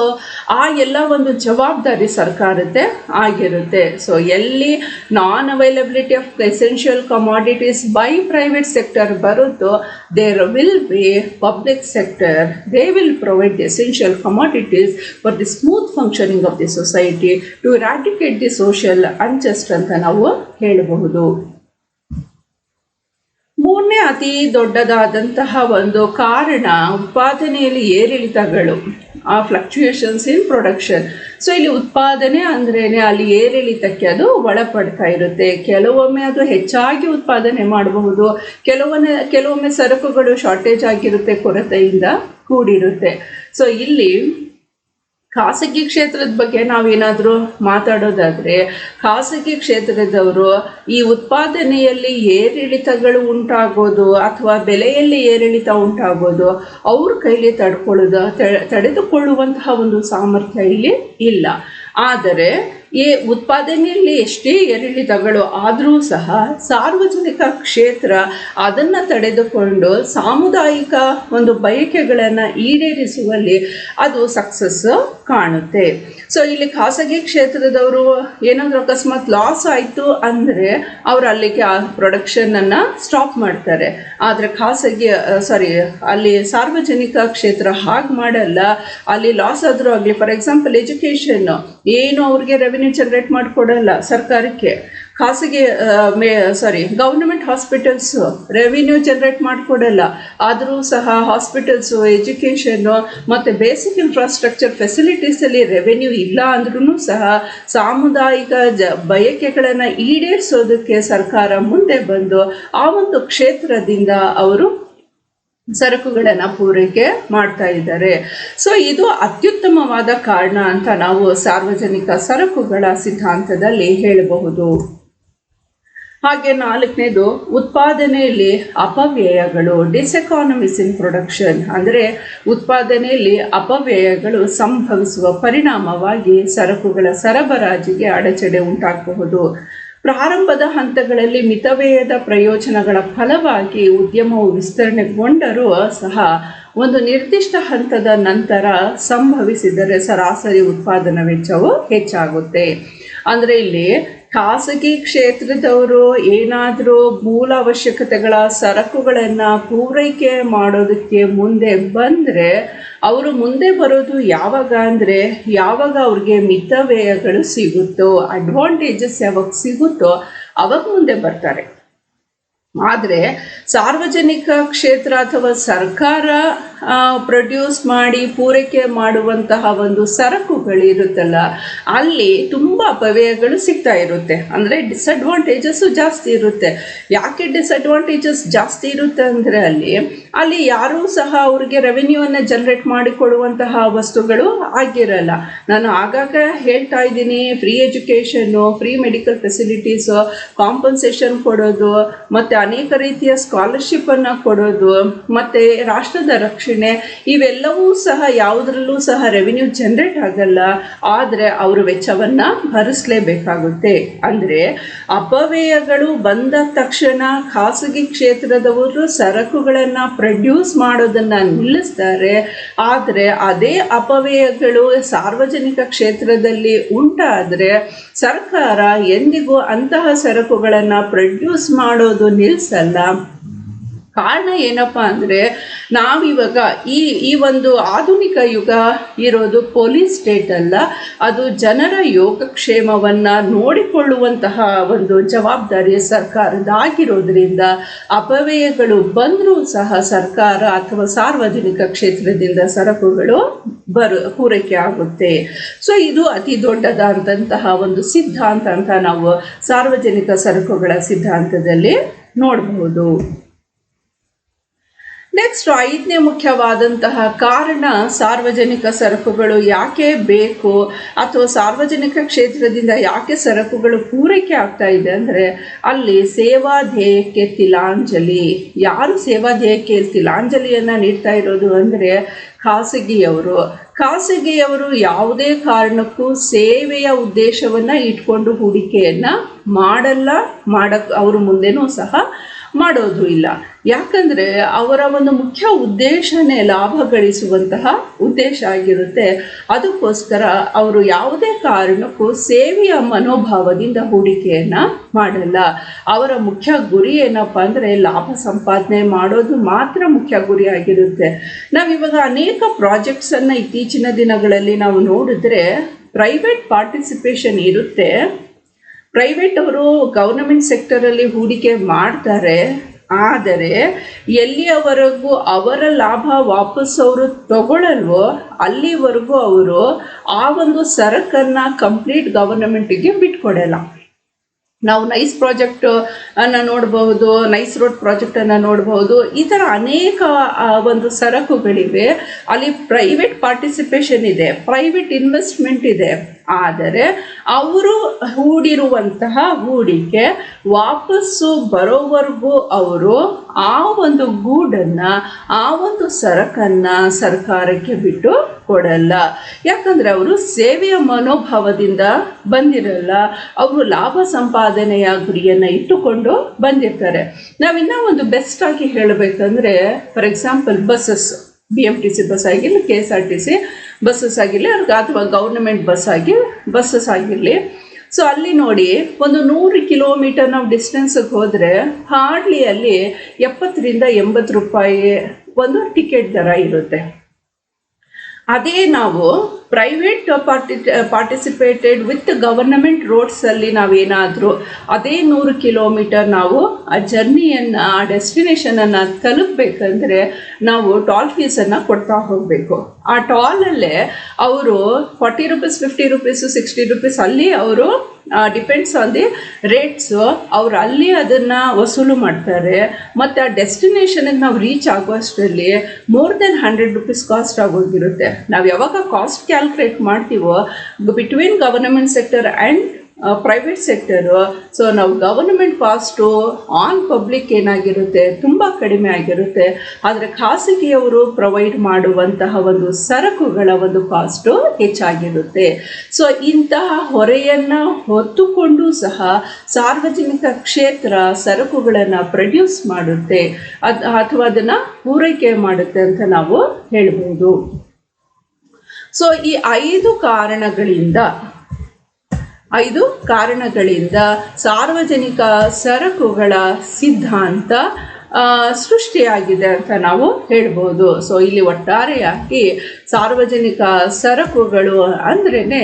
ಆ ಎಲ್ಲ ಒಂದು ಜವಾಬ್ದಾರಿ ಸರ್ಕಾರದ್ದೇ ಆಗಿರುತ್ತೆ. ಸೊ ಎಲ್ಲಿ non availability of essential commodities by private sector ಬರುತ್ತೋ, there will be public sector, they will provide the essential commodities for the smooth functioning of the society to eradicate the social unjust ಅಂತ ನಾವು ಹೇಳಬಹುದು. ಮೂರನೇ ಅತಿ ದೊಡ್ಡದಾದಂತಹ ಒಂದು ಕಾರಣ ಉತ್ಪಾದನೆಯಲ್ಲಿ ಏರಿಳಿತಗಳು, ಆ ಫ್ಲಕ್ಚುಯೇಷನ್ಸ್ ಇನ್ ಪ್ರೊಡಕ್ಷನ್. ಸೊ ಇಲ್ಲಿ ಉತ್ಪಾದನೆ ಅಂದ್ರೇನೆ ಅಲ್ಲಿ ಏರಿಳಿತಕ್ಕೆ ಅದು ಒಳಪಡ್ತಾ ಇರುತ್ತೆ. ಕೆಲವೊಮ್ಮೆ ಅದು ಹೆಚ್ಚಾಗಿ ಉತ್ಪಾದನೆ ಮಾಡಬಹುದು, ಕೆಲವೊಮ್ಮೆ ಸರಕುಗಳು ಶಾರ್ಟೇಜ್ ಆಗಿರುತ್ತೆ, ಕೊರತೆಯಿಂದ ಕೂಡಿರುತ್ತೆ. ಸೊ ಇಲ್ಲಿ ಖಾಸಗಿ ಕ್ಷೇತ್ರದ ಬಗ್ಗೆ ನಾವೇನಾದರೂ ಮಾತಾಡೋದಾದರೆ, ಖಾಸಗಿ ಕ್ಷೇತ್ರದವರು ಈ ಉತ್ಪಾದನೆಯಲ್ಲಿ ಏರಿಳಿತಗಳು ಉಂಟಾಗೋದು ಅಥವಾ ಬೆಲೆಯಲ್ಲಿ ಏರಿಳಿತ ಉಂಟಾಗೋದು ಅವ್ರ ಕೈಲಿ ತಡೆದುಕೊಳ್ಳುವಂತಹ ಒಂದು ಸಾಮರ್ಥ್ಯ ಇಲ್ಲಿ ಇಲ್ಲ. ಆದರೆ ಈ ಉತ್ಪಾದನೆಯಲ್ಲಿ ಎಷ್ಟೇ ಏರಿಳಿತಗಳು ಆದರೂ ಸಹ ಸಾರ್ವಜನಿಕ ಕ್ಷೇತ್ರ ಅದನ್ನು ತಡೆದುಕೊಂಡು ಸಾಮುದಾಯಿಕ ಒಂದು ಬಯಕೆಗಳನ್ನು ಈಡೇರಿಸುವಲ್ಲಿ ಅದು ಸಕ್ಸಸ್ ಕಾಣುತ್ತೆ. ಸೊ ಇಲ್ಲಿ ಖಾಸಗಿ ಕ್ಷೇತ್ರದವರು ಏನಾದರೂ ಅಕಸ್ಮಾತ್ ಲಾಸ್ ಆಯಿತು ಅಂದರೆ ಅವರು ಅಲ್ಲಿಗೆ ಆ ಪ್ರೊಡಕ್ಷನನ್ನು ಸ್ಟಾಪ್ ಮಾಡ್ತಾರೆ. ಆದರೆ ಅಲ್ಲಿ ಸಾರ್ವಜನಿಕ ಕ್ಷೇತ್ರ ಹಾಗೆ ಮಾಡಲ್ಲ. ಅಲ್ಲಿ ಲಾಸ್ ಆದರೂ ಆಗಲಿ, ಫಾರ್ ಎಕ್ಸಾಂಪಲ್ ಎಜುಕೇಷನ್ ಏನು ಅವ್ರಿಗೆ ರೆವಿನ್ಯೂ ಜನರೇಟ್ ಮಾಡಿಕೊಡಲ್ಲ ಸರ್ಕಾರಕ್ಕೆ. ಗೌರ್ಮೆಂಟ್ ಹಾಸ್ಪಿಟಲ್ಸ್ ರೆವಿನ್ಯೂ ಜನರೇಟ್ ಮಾಡಿಕೊಡಲ್ಲ. ಆದರೂ ಸಹ ಹಾಸ್ಪಿಟಲ್ಸು, ಎಜುಕೇಷನ್ನು ಮತ್ತು ಬೇಸಿಕ್ ಇನ್ಫ್ರಾಸ್ಟ್ರಕ್ಚರ್ ಫೆಸಿಲಿಟೀಸಲ್ಲಿ ರೆವೆನ್ಯೂ ಇಲ್ಲ ಅಂದ್ರೂ ಸಹ ಸಾಮುದಾಯಿಕ ಬಯಕೆಗಳನ್ನು ಈಡೇರಿಸೋದಕ್ಕೆ ಸರ್ಕಾರ ಮುಂದೆ ಬಂದು ಆ ಒಂದು ಕ್ಷೇತ್ರದಿಂದ ಅವರು ಸರಕುಗಳನ್ನು ಪೂರೈಕೆ ಮಾಡ್ತಾ ಇದ್ದಾರೆ. ಸೊ ಇದು ಅತ್ಯುತ್ತಮವಾದ ಕಾರಣ ಅಂತ ನಾವು ಸಾರ್ವಜನಿಕ ಸರಕುಗಳ ಸಿದ್ಧಾಂತದಲ್ಲಿ ಹೇಳಬಹುದು. ಹಾಗೆ ನಾಲ್ಕನೇದು, ಉತ್ಪಾದನೆಯಲ್ಲಿ ಅಪವ್ಯಯಗಳು, ಡಿಸ್ಎಕಾನಮಿಸ್ ಇನ್ ಪ್ರೊಡಕ್ಷನ್. ಅಂದರೆ ಉತ್ಪಾದನೆಯಲ್ಲಿ ಅಪವ್ಯಯಗಳು ಸಂಭವಿಸುವ ಪರಿಣಾಮವಾಗಿ ಸರಕುಗಳ ಸರಬರಾಜಿಗೆ ಅಡಚಣೆ ಉಂಟಾಗಬಹುದು. ಪ್ರಾರಂಭದ ಹಂತಗಳಲ್ಲಿ ಮಿತವ್ಯಯದ ಪ್ರಯೋಜನಗಳ ಫಲವಾಗಿ ಉದ್ಯಮವು ವಿಸ್ತರಣೆಗೊಂಡರೂ ಸಹ ಒಂದು ನಿರ್ದಿಷ್ಟ ಹಂತದ ನಂತರ ಸಂಭವಿಸಿದರೆ ಸರಾಸರಿ ಉತ್ಪಾದನಾ ವೆಚ್ಚವು ಹೆಚ್ಚಾಗುತ್ತೆ. ಅಂದರೆ ಇಲ್ಲಿ ಖಾಸಗಿ ಕ್ಷೇತ್ರದವರು ಏನಾದರೂ ಮೂಲ ಅವಶ್ಯಕತೆಗಳ ಸರಕುಗಳನ್ನು ಪೂರೈಕೆ ಮಾಡೋದಕ್ಕೆ ಮುಂದೆ ಬಂದರೆ, ಅವರು ಮುಂದೆ ಬರೋದು ಯಾವಾಗ ಅಂದರೆ ಯಾವಾಗ ಅವ್ರಿಗೆ ಮಿತವ್ಯಯಗಳು ಸಿಗುತ್ತೋ, ಅಡ್ವಾಂಟೇಜಸ್ ಯಾವಾಗ ಸಿಗುತ್ತೋ ಅವಾಗ ಮುಂದೆ ಬರ್ತಾರೆ. ಆದರೆ ಸಾರ್ವಜನಿಕ ಕ್ಷೇತ್ರ ಅಥವಾ ಸರ್ಕಾರ ಪ್ರೊಡ್ಯೂಸ್ ಮಾಡಿ ಪೂರೈಕೆ ಮಾಡುವಂತಹ ಒಂದು ಸರಕುಗಳಿರುತ್ತಲ್ಲ, ಅಲ್ಲಿ ತುಂಬ ಅಪವ್ಯಯಗಳು ಸಿಗ್ತಾ ಇರುತ್ತೆ. ಅಂದರೆ ಡಿಸಡ್ವಾಂಟೇಜಸ್ಸು ಜಾಸ್ತಿ ಇರುತ್ತೆ. ಯಾಕೆ ಡಿಸಡ್ವಾಂಟೇಜಸ್ ಜಾಸ್ತಿ ಇರುತ್ತೆ ಅಂದರೆ ಅಲ್ಲಿ ಯಾರೂ ಸಹ ಅವ್ರಿಗೆ ರೆವೆನ್ಯೂವನ್ನು ಜನರೇಟ್ ಮಾಡಿಕೊಡುವಂತಹ ವಸ್ತುಗಳು ಆಗಿರಲ್ಲ. ನಾನು ಆಗಾಗ ಹೇಳ್ತಾ ಇದ್ದೀನಿ, free education, free medical facilities, compensation ಕೊಡೋದು, ಮತ್ತು ಅನೇಕ ರೀತಿಯ ಸ್ಕಾಲರ್ಶಿಪ್ಪನ್ನು ಕೊಡೋದು, ಮತ್ತು ರಾಷ್ಟ್ರದ ರಕ್ಷಣೆ, ಇವೆಲ್ಲವೂ ಸಹ ಯಾವುದರಲ್ಲೂ ಸಹ ರೆವಿನ್ಯೂ ಜನರೇಟ್ ಆಗಲ್ಲ. ಆದರೆ ಅವರು ವೆಚ್ಚವನ್ನು ಭರಿಸಲೇಬೇಕಾಗುತ್ತೆ. ಅಂದರೆ ಅಪವ್ಯಯಗಳು ಬಂದ ತಕ್ಷಣ ಖಾಸಗಿ ಕ್ಷೇತ್ರದವರು ಸರಕುಗಳನ್ನು ಪ್ರೊಡ್ಯೂಸ್ ಮಾಡೋದನ್ನು ನಿಲ್ಲಿಸ್ತಾರೆ. ಆದರೆ ಅದೇ ಅಪವ್ಯಯಗಳು ಸಾರ್ವಜನಿಕ ಕ್ಷೇತ್ರದಲ್ಲಿ ಉಂಟಾದರೆ ಸರ್ಕಾರ ಎಂದಿಗೂ ಅಂತಹ ಸರಕುಗಳನ್ನು ಪ್ರೊಡ್ಯೂಸ್ ಮಾಡೋದು ನಿಲ್ಲಿಸಲ್ಲ. ಕಾರಣ ಏನಪ್ಪ ಅಂದರೆ, ನಾವಿವಾಗ ಈ ಒಂದು ಆಧುನಿಕ ಯುಗ ಇರೋದು ಪೊಲೀಸ್ ಸ್ಟೇಟ್ ಅಲ್ಲ, ಅದು ಜನರ ಯೋಗಕ್ಷೇಮವನ್ನು ನೋಡಿಕೊಳ್ಳುವಂತಹ ಒಂದು ಜವಾಬ್ದಾರಿ ಸರ್ಕಾರದಾಗಿರೋದ್ರಿಂದ ಅಪವ್ಯಯಗಳು ಬಂದರೂ ಸಹ ಸರ್ಕಾರ ಅಥವಾ ಸಾರ್ವಜನಿಕ ಕ್ಷೇತ್ರದಿಂದ ಸರಕುಗಳು ಪೂರೈಕೆ ಆಗುತ್ತೆ. ಸೊ ಇದು ಅತಿ ದೊಡ್ಡದಾದಂತಹ ಒಂದು ಸಿದ್ಧಾಂತ ಅಂತ ನಾವು ಸಾರ್ವಜನಿಕ ಸರಕುಗಳ ಸಿದ್ಧಾಂತದಲ್ಲಿ ನೋಡಬಹುದು. ನೆಕ್ಸ್ಟ್ 5ನೇ ಮುಖ್ಯವಾದಂತಹ ಕಾರಣ ಸಾರ್ವಜನಿಕ ಸರಕುಗಳು ಯಾಕೆ ಬೇಕು ಅಥವಾ ಸಾರ್ವಜನಿಕ ಕ್ಷೇತ್ರದಿಂದ ಯಾಕೆ ಸರಕುಗಳು ಪೂರೈಕೆ ಆಗ್ತಾ ಇದೆ ಅಂದರೆ ಅಲ್ಲಿ ಸೇವಾ ಧ್ಯೇಯಕ್ಕೆ ತಿಲಾಂಜಲಿ. ಯಾರು ಸೇವಾ ಧ್ಯೇಯಕ್ಕೆ ತಿಲಾಂಜಲಿಯನ್ನು ನೀಡ್ತಾ ಇರೋದು ಅಂದರೆ ಖಾಸಗಿಯವರು ಯಾವುದೇ ಕಾರಣಕ್ಕೂ ಸೇವೆಯ ಉದ್ದೇಶವನ್ನು ಇಟ್ಕೊಂಡು ಹೂಡಿಕೆಯನ್ನು ಮಾಡಕ್ಕೆ ಅವರು ಮುಂದೆನೂ ಸಹ ಮಾಡೋದು ಇಲ್ಲ. ಯಾಕಂದರೆ ಅವರ ಒಂದು ಮುಖ್ಯ ಉದ್ದೇಶನೇ ಲಾಭ ಗಳಿಸುವಂತಹ ಉದ್ದೇಶ ಆಗಿರುತ್ತೆ. ಅದಕ್ಕೋಸ್ಕರ ಅವರು ಯಾವುದೇ ಕಾರಣಕ್ಕೂ ಸೇವೆಯ ಮನೋಭಾವದಿಂದ ಹೂಡಿಕೆಯನ್ನು ಮಾಡಲ್ಲ. ಅವರ ಮುಖ್ಯ ಗುರಿ ಏನಪ್ಪ ಅಂದರೆ ಲಾಭ ಸಂಪಾದನೆ ಮಾಡೋದು ಮಾತ್ರ ಮುಖ್ಯ ಗುರಿ ಆಗಿರುತ್ತೆ. ನಾವಿವಾಗ ಅನೇಕ ಪ್ರಾಜೆಕ್ಟ್ಸನ್ನು ಇತ್ತೀಚಿನ ದಿನಗಳಲ್ಲಿ ನಾವು ನೋಡಿದ್ರೆ ಪ್ರೈವೇಟ್ ಪಾರ್ಟಿಸಿಪೇಷನ್ ಇರುತ್ತೆ. ಪ್ರೈವೇಟ್ ಅವರು ಗೌರ್ನಮೆಂಟ್ ಸೆಕ್ಟರಲ್ಲಿ ಹೂಡಿಕೆ ಮಾಡ್ತಾರೆ, ಆದರೆ ಎಲ್ಲಿಯವರೆಗೂ ಅವರ ಲಾಭ ವಾಪಸ್ ಅವರು ತಗೊಳ್ಳಲ್ವೋ ಅಲ್ಲಿವರೆಗೂ ಅವರು ಆ ಒಂದು ಸರಕನ್ನು ಕಂಪ್ಲೀಟ್ ಗವರ್ನಮೆಂಟಿಗೆ ಬಿಟ್ಕೊಡಲ್ಲ. ನಾವು ನೈಸ್ ಪ್ರಾಜೆಕ್ಟ್ ಅನ್ನು ನೋಡಬಹುದು, ನೈಸ್ ರೋಡ್ ಪ್ರಾಜೆಕ್ಟನ್ನು ನೋಡಬಹುದು. ಈ ಥರ ಅನೇಕ ಒಂದು ಸರಕುಗಳಿವೆ. ಅಲ್ಲಿ ಪ್ರೈವೇಟ್ ಪಾರ್ಟಿಸಿಪೇಷನ್ ಇದೆ, ಪ್ರೈವೇಟ್ ಇನ್ವೆಸ್ಟ್ಮೆಂಟ್ ಇದೆ. ಆದರೆ ಅವರು ಹೂಡಿರುವಂತಹ ಹೂಡಿಕೆ ವಾಪಸ್ಸು ಬರೋವರೆಗೂ ಅವರು ಆ ಒಂದು ಗೂಡನ್ನು, ಆ ಒಂದು ಸರಕನ್ನು ಸರ್ಕಾರಕ್ಕೆ ಬಿಟ್ಟು ಕೊಡಲ್ಲ. ಯಾಕಂದರೆ ಅವರು ಸೇವೆಯ ಮನೋಭಾವದಿಂದ ಬಂದಿರಲ್ಲ, ಅವರು ಲಾಭ ಸಂಪಾದನೆಯ ಗುರಿಯನ್ನು ಇಟ್ಟುಕೊಂಡು ಬಂದಿರ್ತಾರೆ. ನಾವಿನ್ನೂ ಒಂದು ಬೆಸ್ಟಾಗಿ ಹೇಳಬೇಕಂದ್ರೆ, for example buses, BMTC bus ಆಗಿರಲಿ, KSRTC ಬಸ್ಸಸ್ ಆಗಿರಲಿ, ಅಥವಾ ಗೌರ್ನಮೆಂಟ್ ಬಸ್ಸಸ್ ಆಗಿರಲಿ. ಸೊ ಅಲ್ಲಿ ನೋಡಿ, ಒಂದು 100 ಕಿಲೋಮೀಟರ್ ನಾವು ಡಿಸ್ಟೆನ್ಸಿಗೆ ಹೋದರೆ ಹಾರ್ಡ್ಲಿ ಅಲ್ಲಿ 70 ರಿಂದ 80 ರೂಪಾಯಿ ಒಂದು ಟಿಕೆಟ್ ದರ ಇರುತ್ತೆ. ಅದೇ ನಾವು ಪ್ರೈವೇಟ್ ಪಾರ್ಟಿಸಿಪೇಟೆಡ್ ವಿತ್ ಗವರ್ನಮೆಂಟ್ ರೋಡ್ಸಲ್ಲಿ ನಾವೇನಾದರೂ ಅದೇ 100 ಕಿಲೋಮೀಟರ್ ನಾವು ಆ ಜರ್ನಿಯನ್ನು, ಆ ಡೆಸ್ಟಿನೇಷನನ್ನು ತಲುಪಬೇಕಂದ್ರೆ ನಾವು ಟೋಲ್ ಫೀಸನ್ನು ಕೊಡ್ತಾ ಹೋಗಬೇಕು. ಆ ಟೋಲಲ್ಲೇ ಅವರು 40 ರೂಪೀಸ್, 50 ರೂಪೀಸು, 60 ರೂಪೀಸ್ ಅಲ್ಲಿ ಅವರು ಡಿಪೆಂಡ್ಸ್ ಆನ್ ದಿ ರೇಟ್ಸು, ಅವರು ಅಲ್ಲಿ ಅದನ್ನು ವಸೂಲು ಮಾಡ್ತಾರೆ. ಮತ್ತು ಆ ಡೆಸ್ಟಿನೇಷನ್ಗೆ ನಾವು ರೀಚ್ ಆಗುವಷ್ಟರಲ್ಲಿ ಮೋರ್ ದೆನ್ 100 ರೂಪೀಸ್ ಕಾಸ್ಟ್ ಆಗೋಗಿರುತ್ತೆ. ನಾವು ಯಾವಾಗ ಕಾಸ್ಟ್ ಕ್ಯಾಲ್ಕುಲೇಟ್ ಮಾಡ್ತೀವೋ between government sector and private sector, so ನಾವು ಗವರ್ನಮೆಂಟ್ ಕಾಸ್ಟು ಆನ್ ಪಬ್ಲಿಕ್ ಏನಾಗಿರುತ್ತೆ ತುಂಬ ಕಡಿಮೆ ಆಗಿರುತ್ತೆ. ಆದರೆ ಖಾಸಗಿಯವರು ಪ್ರೊವೈಡ್ ಮಾಡುವಂತಹ ಒಂದು ಸರಕುಗಳ ಒಂದು ಕಾಸ್ಟು ಹೆಚ್ಚಾಗಿರುತ್ತೆ. ಸೊ ಇಂತಹ ಹೊರೆಯನ್ನು ಹೊತ್ತುಕೊಂಡು ಸಹ ಸಾರ್ವಜನಿಕ ಕ್ಷೇತ್ರ ಸರಕುಗಳನ್ನು ಪ್ರೊಡ್ಯೂಸ್ ಮಾಡುತ್ತೆ ಅಥವಾ ಅದನ್ನು ಪೂರೈಕೆ ಮಾಡುತ್ತೆ ಅಂತ ನಾವು ಹೇಳ್ಬೋದು. ಸೊ ಈ 5 ಕಾರಣಗಳಿಂದ ಸಾರ್ವಜನಿಕ ಸರಕುಗಳ ಸಿದ್ಧಾಂತ ಸೃಷ್ಟಿಯಾಗಿದೆ ಅಂತ ನಾವು ಹೇಳ್ಬೋದು. ಸೊ ಇಲ್ಲಿ ಒಟ್ಟಾರೆಯಾಗಿ ಸಾರ್ವಜನಿಕ ಸರಕುಗಳು ಅಂದ್ರೇ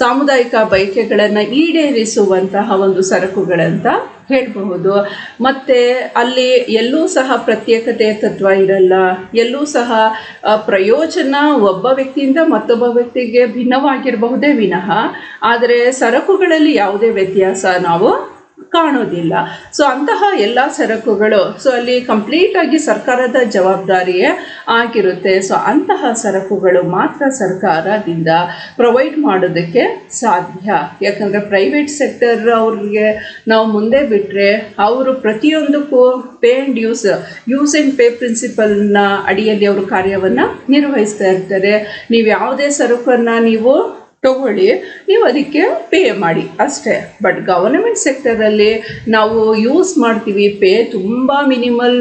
ಸಾಮುದಾಯಿಕ ಬಯಕೆಗಳನ್ನು ಈಡೇರಿಸುವಂತಹ ಒಂದು ಸರಕುಗಳಂತ ಹೇಳಬಹುದು. ಮತ್ತು ಅಲ್ಲಿ ಎಲ್ಲೂ ಸಹ ಪ್ರತ್ಯೇಕತೆಯ ತತ್ವ ಇರಲ್ಲ, ಎಲ್ಲೂ ಸಹ ಪ್ರಯೋಜನ ಒಬ್ಬ ವ್ಯಕ್ತಿಯಿಂದ ಮತ್ತೊಬ್ಬ ವ್ಯಕ್ತಿಗೆ ಭಿನ್ನವಾಗಿರಬಹುದೇ ವಿನಃ, ಆದರೆ ಸರಕುಗಳಲ್ಲಿ ಯಾವುದೇ ವ್ಯತ್ಯಾಸ ನಾವು ಕಾಣೋದಿಲ್ಲ. ಸೊ ಅಂತಹ ಎಲ್ಲ ಸರಕುಗಳು, ಸೊ ಅಲ್ಲಿ ಕಂಪ್ಲೀಟಾಗಿ ಸರ್ಕಾರದ ಜವಾಬ್ದಾರಿಯೇ ಆಗಿರುತ್ತೆ. ಸೊ ಅಂತಹ ಸರಕುಗಳು ಮಾತ್ರ ಸರ್ಕಾರದಿಂದ ಪ್ರೊವೈಡ್ ಮಾಡೋದಕ್ಕೆ ಸಾಧ್ಯ. ಯಾಕಂದರೆ ಪ್ರೈವೇಟ್ ಸೆಕ್ಟರ್ ಅವ್ರಿಗೆ ನಾವು ಮುಂದೆ ಬಿಟ್ಟರೆ ಅವರು ಪ್ರತಿಯೊಂದಕ್ಕೂ pay and use and pay ಪ್ರಿನ್ಸಿಪಲ್ನ ಅಡಿಯಲ್ಲಿ ಅವರು ಕಾರ್ಯವನ್ನು ನಿರ್ವಹಿಸ್ತಾ ಇರ್ತಾರೆ. ನೀವು ಯಾವುದೇ ಸರಕನ್ನು ನೀವು ತಗೊಳ್ಳಿ, ನೀವು ಅದಕ್ಕೆ ಪೇ ಮಾಡಿ ಅಷ್ಟೇ. ಬಟ್ ಗವರ್ನಮೆಂಟ್ ಸೆಕ್ಟರಲ್ಲಿ ನಾವು ಯೂಸ್ ಮಾಡ್ತೀವಿ ಪೇ ತುಂಬ ಮಿನಿಮಲ್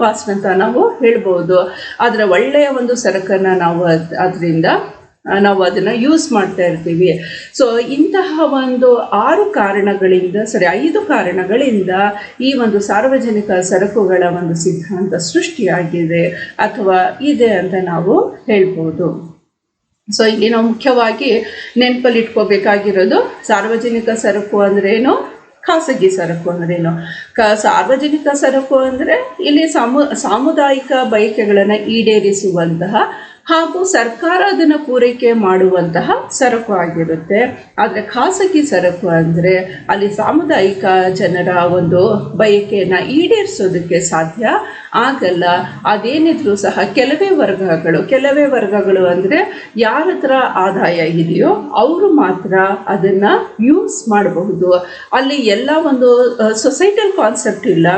ಕಾಸ್ಟ್ ಅಂತ ನಾವು ಹೇಳ್ಬೋದು. ಆದರೆ ಒಳ್ಳೆಯ ಒಂದು ಸರಕನ್ನು ನಾವು ಅದನ್ನು ಯೂಸ್ ಮಾಡ್ತಾ ಇರ್ತೀವಿ. ಸೊ ಇಂತಹ ಒಂದು 5 ಕಾರಣಗಳಿಂದ ಈ ಒಂದು ಸಾರ್ವಜನಿಕ ಸರಕುಗಳ ಒಂದು ಸಿದ್ಧಾಂತ ಸೃಷ್ಟಿಯಾಗಿದೆ ಅಥವಾ ಇದೆ ಅಂತ ನಾವು ಹೇಳ್ಬೋದು. ಸೊ ಇಲ್ಲಿ ನಾವು ಮುಖ್ಯವಾಗಿ ನೆನಪಲ್ಲಿ ಇಟ್ಕೋಬೇಕಾಗಿರೋದು ಸಾರ್ವಜನಿಕ ಸರಕು ಅಂದ್ರೇನು, ಖಾಸಗಿ ಸರಕು ಅಂದ್ರೇನು. ಸಾರ್ವಜನಿಕ ಸರಕು ಅಂದರೆ ಇಲ್ಲಿ ಸಾಮುದಾಯಿಕ ಬಯಕೆಗಳನ್ನು ಈಡೇರಿಸುವಂತಹ ಹಾಗೂ ಸರ್ಕಾರ ಅದನ್ನು ಪೂರೈಕೆ ಮಾಡುವಂತಹ ಸರಕು ಆಗಿರುತ್ತೆ. ಆದರೆ ಖಾಸಗಿ ಸರಕು ಅಂದರೆ ಅಲ್ಲಿ ಸಾಮುದಾಯಿಕ ಜನರ ಒಂದು ಬಯಕೆಯನ್ನು ಈಡೇರಿಸೋದಕ್ಕೆ ಸಾಧ್ಯ ಆಗಲ್ಲ. ಅದೇನಿದ್ರೂ ಸಹ ಕೆಲವೇ ವರ್ಗಗಳು ಅಂದರೆ ಯಾರ ಹತ್ರ ಆದಾಯ ಇದೆಯೋ ಅವರು ಮಾತ್ರ ಅದನ್ನು ಯೂಸ್ ಮಾಡಬಹುದು. ಅಲ್ಲಿ ಎಲ್ಲ ಒಂದು ಸೊಸೈಟಲ್ ಕಾನ್ಸೆಪ್ಟ್ ಇಲ್ಲ,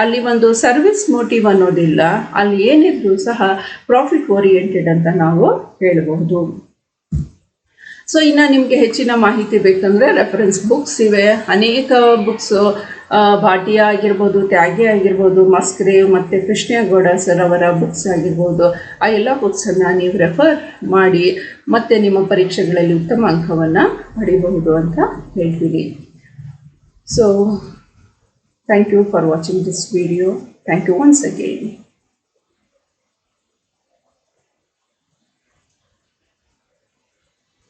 ಅಲ್ಲಿ ಒಂದು ಸರ್ವಿಸ್ ಮೋಟಿವ್ ಅನ್ನೋದಿಲ್ಲ, ಅಲ್ಲಿ ಏನಿದ್ರೂ ಸಹ ಪ್ರಾಫಿಟ್ ಓರಿಯೆಂಟೆಡ್ ಅಂತ ನಾವು ಹೇಳಬಹುದು. ಸೊ ಇನ್ನು ನಿಮಗೆ ಹೆಚ್ಚಿನ ಮಾಹಿತಿ ಬೇಕಂದರೆ ರೆಫರೆನ್ಸ್ ಬುಕ್ಸ್ ಇವೆ, ಅನೇಕ ಬುಕ್ಸು, ಭಾಟಿಯಾ ಆಗಿರ್ಬೋದು, ತ್ಯಾಗಿ ಆಗಿರ್ಬೋದು, ಮಸ್ಕ್ರೇವ್ ಮತ್ತು ಕೃಷ್ಣೇಗೌಡ ಸರ್ ಅವರ ಬುಕ್ಸ್ ಆಗಿರ್ಬೋದು, ಆ ಎಲ್ಲ ಬುಕ್ಸನ್ನು ನೀವು ರೆಫರ್ ಮಾಡಿ ಮತ್ತು ನಿಮ್ಮ ಪರೀಕ್ಷೆಗಳಲ್ಲಿ ಉತ್ತಮ ಅಂಕವನ್ನು ಪಡಿಬಹುದು ಅಂತ ಹೇಳ್ತೀವಿ. So thank you for watching this video. Thank you once again.